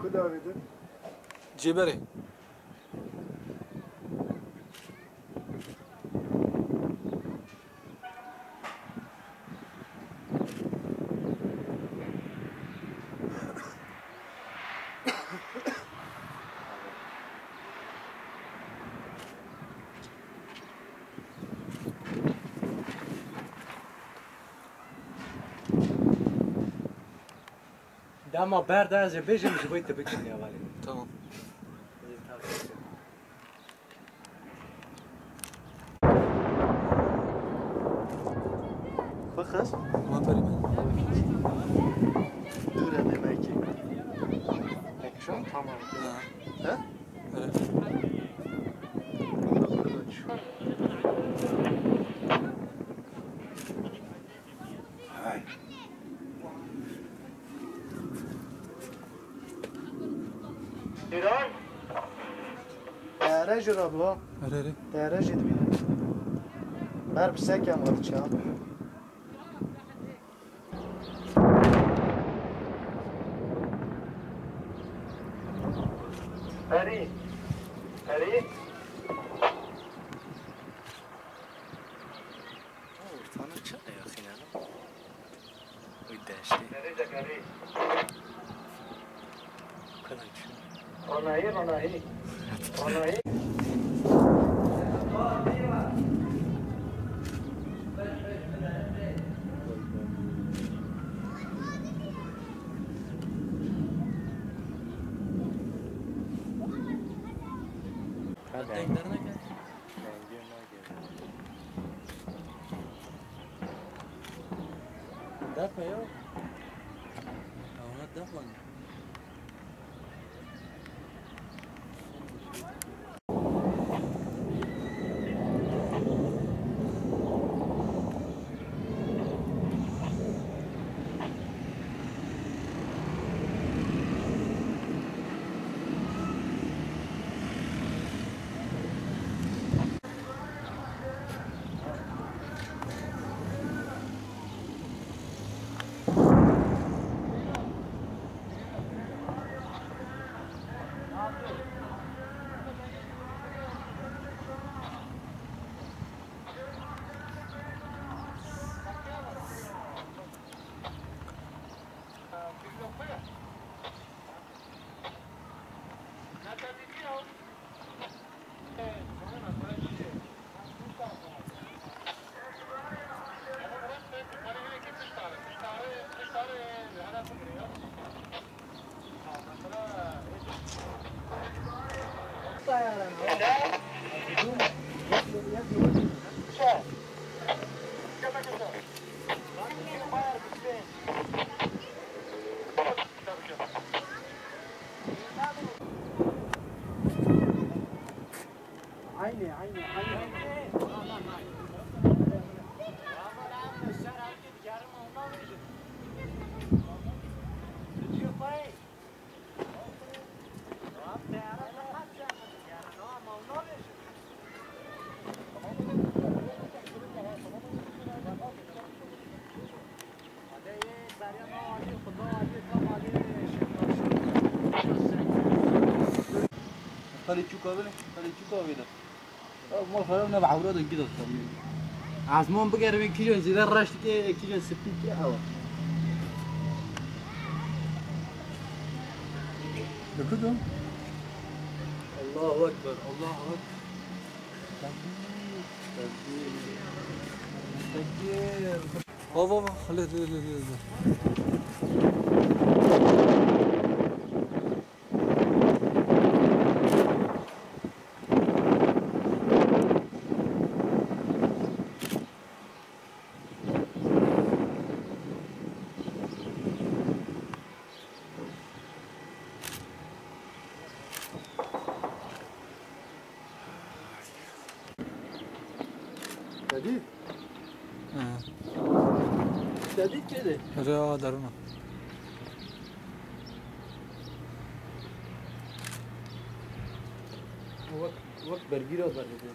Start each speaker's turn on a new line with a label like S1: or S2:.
S1: کدام میده؟
S2: جبره
S3: دما برد از بیجم جویت بکنی اولی.
S2: تمام.
S1: بخش؟
S2: ما بریم.
S1: دوره نمیکی. اکشن تمام. نه؟ ها؟
S2: آره.
S1: های. ایران؟ تیاره رابلا.
S2: آره.
S1: تیاره جد بینه. بر بسکم وقت چام. هری. هری.
S4: تانا چه اخی نه؟ وی داشتی.
S1: هری دکاری.
S4: کدوم؟
S1: رانایی رانایی. رانایی.
S4: دنگ در نکرد؟ دفع یا؟ آنها دفع
S3: خالی چوکا بله خالی چوکا بیده ما فرام نه بعورا دنگی داد از ما بگیرم یک کیلو زیده رشت که یک کیلو سپید که آوا
S2: بکدم
S3: الله اکبر الله اکبر تکبیر
S2: بابا خليه ليه
S3: جدید جدید كده
S2: آره درونه
S3: وقت برگیر و برگیر